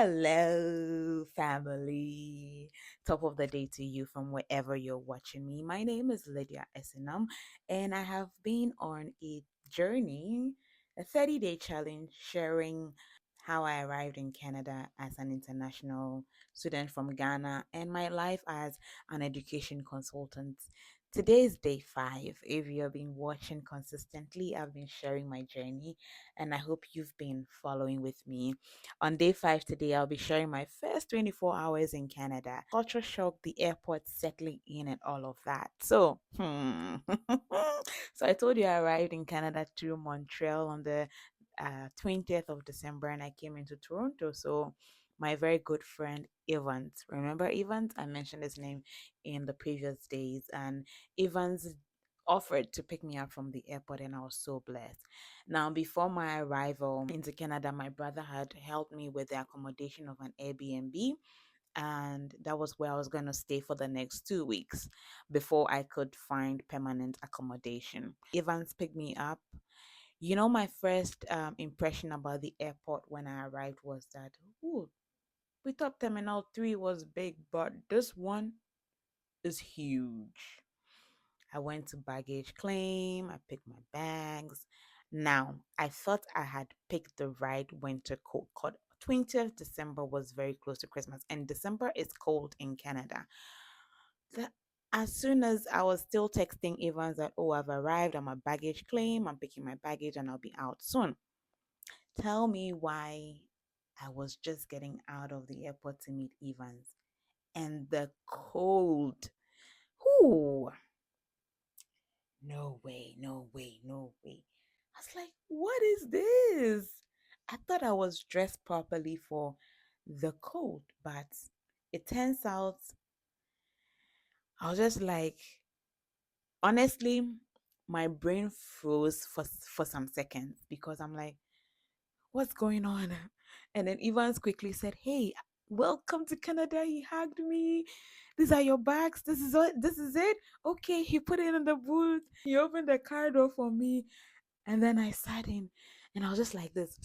Hello, family. Top of the day to you from wherever you're watching me. My name is Lydia Esenam, and I have been on a journey, a 30-day challenge, sharing how I arrived in Canada as an international student from Ghana and my life as an education consultant. Today is day 5. If you've been watching consistently, I've been sharing my journey, and I hope you've been following with me. On day 5 today, I'll be sharing my first 24 hours in Canada. Culture shock, the airport settling in, and all of that. So I told you I arrived in Canada through Montreal on the 20th of December, and I came into Toronto. So my very good friend Evans, remember Evans? I mentioned his name in the previous days, and Evans offered to pick me up from the airport, and I was so blessed. Now, before my arrival into Canada, my brother had helped me with the accommodation of an Airbnb, and that was where I was going to stay for the next 2 weeks before I could find permanent accommodation. Evans picked me up. My first impression about the airport when I arrived was that, ooh, we thought Terminal 3 was big, but this one is huge. I went to baggage claim, I picked my bags. Now, I thought I had picked the right winter coat. 20th December was very close to Christmas, and December is cold in Canada. The, as soon as I was still texting Evans that, oh, I've arrived, I'm a baggage claim, I'm picking my baggage, and I'll be out soon. Tell me why I was just getting out of the airport to meet Evans. And the cold. Whoo! No way, no way, no way. I was like, what is this? I thought I was dressed properly for the cold, but it turns out I was just like, honestly, my brain froze for some seconds because I'm like, what's going on? And then Evans quickly said, hey, welcome to Canada. He hugged me. These are your bags. This is it. Okay, he put it in the boot. He opened the car door for me. And then I sat in and I was just like this.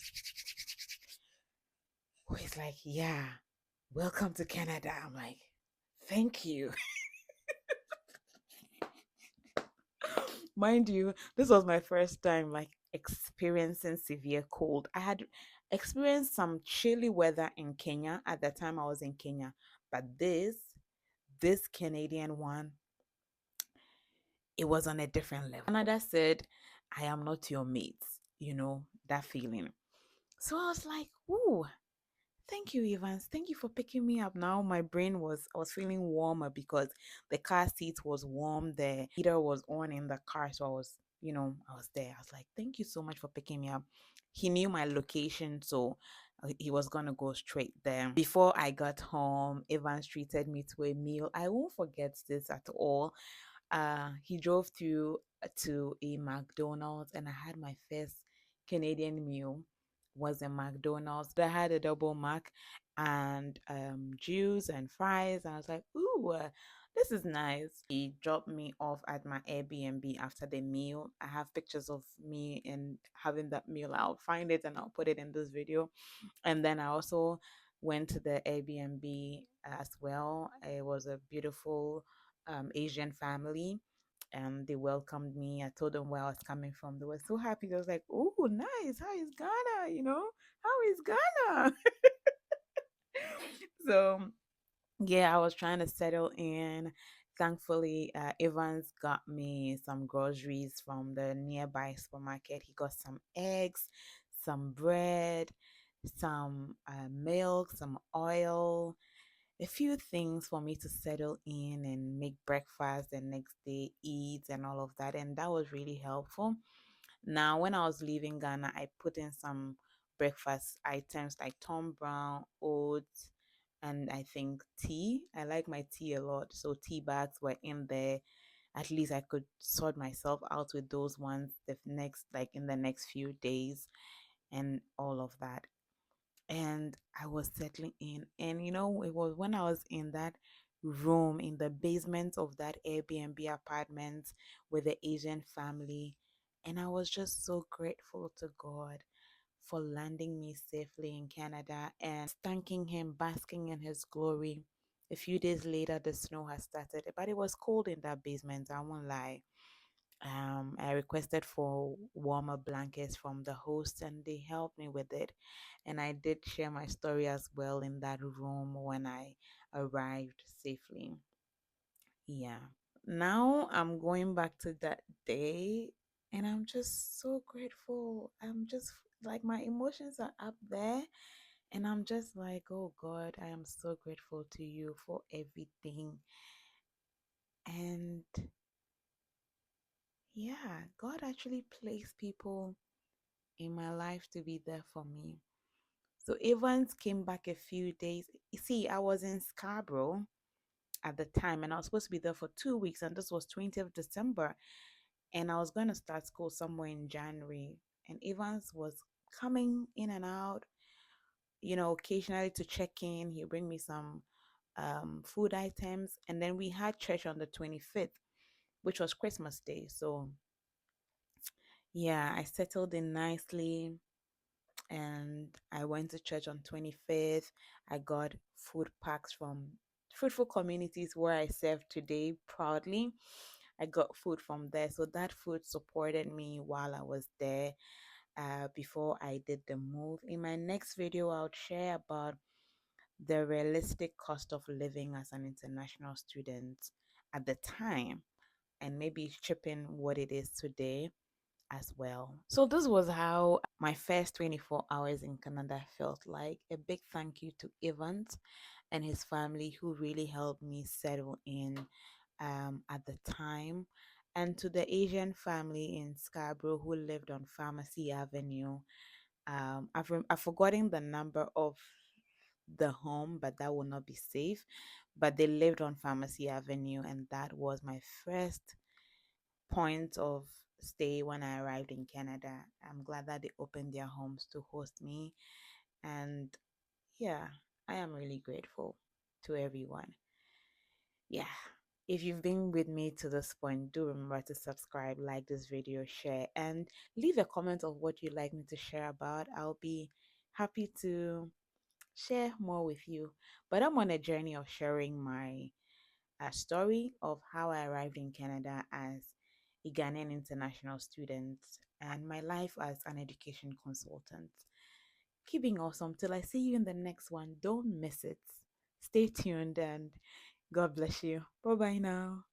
Oh, he's like, yeah, welcome to Canada. I'm like, thank you. Mind you, this was my first time like experiencing severe cold. I had experienced some chilly weather in Kenya at the time I was in Kenya, but this Canadian one, it was on a different level. Canada said, I am not your mate, that feeling. So I was like, ooh, thank you, Evans. Thank you for picking me up. Now I was feeling warmer because the car seat was warm. The heater was on in the car. So I was there. I was like, thank you so much for picking me up. He knew my location, so he was going to go straight there. Before I got home, Evans treated me to a meal. I won't forget this at all. He drove to a McDonald's, and I had my first Canadian meal was a McDonald's. I had a double Mac and juice and fries. And I was like, ooh, this is nice. He dropped me off at my Airbnb after the meal. I have pictures of me and having that meal. I'll find it and I'll put it in this video. And then I also went to the Airbnb as well. It was a beautiful Asian family, and they welcomed me. I told them where I was coming from. They were so happy. They was like, "Oh, nice! How is Ghana? How is Ghana?" So yeah, I was trying to settle in. Thankfully, Evans got me some groceries from the nearby supermarket. He got some eggs, some bread, some milk, some oil, a few things for me to settle in and make breakfast and next day eat and all of that. And that was really helpful. Now, when I was leaving Ghana, I put in some breakfast items like Tom Brown, oats, and I think tea. I like my tea a lot. So tea bags were in there. At least I could sort myself out with those ones in the next few days and all of that. And I was settling in. And it was when I was in that room in the basement of that Airbnb apartment with the Asian family. And I was just so grateful to God for landing me safely in Canada, and thanking him, basking in his glory. A few days later, the snow has started, but it was cold in that basement. I won't lie. I requested for warmer blankets from the host, and they helped me with it. And I did share my story as well in that room when I arrived safely. Yeah. Now I'm going back to that day, and I'm just so grateful. I'm just like, my emotions are up there, and I'm just like, oh God, I am so grateful to you for everything. And yeah, God actually placed people in my life to be there for me. So Evans came back a few days. You see, I was in Scarborough at the time, and I was supposed to be there for 2 weeks, and this was 20th December, and I was going to start school somewhere in January. And Evans was coming in and out, occasionally to check in. He'd bring me some food items, and then we had church on the 25th, which was Christmas Day. So yeah, I settled in nicely, and I went to church on 25th. I got food packs from Fruitful Communities, where I serve today proudly. I got food from there. So that food supported me while I was there, before I did the move. In my next video, I'll share about the realistic cost of living as an international student at the time, and maybe chip in what it is today as well. So this was how my first 24 hours in Canada felt like. A big thank you to Evans and his family, who really helped me settle in at the time, and to the Asian family in Scarborough who lived on Pharmacy Avenue. I've forgotten the number of the home, but that will not be safe. But they lived on Pharmacy Avenue, and that was my first point of stay when I arrived in Canada. I'm glad that they opened their homes to host me. And yeah, I am really grateful to everyone. Yeah. If you've been with me to this point, do remember to subscribe, like this video, share, and leave a comment of what you'd like me to share about. I'll be happy to share more with you. But I'm on a journey of sharing my story of how I arrived in Canada as a Ghanaian international student, and my life as an education consultant. Keeping awesome till I see you in the next one. Don't miss it. Stay tuned, and God bless you. Bye bye now.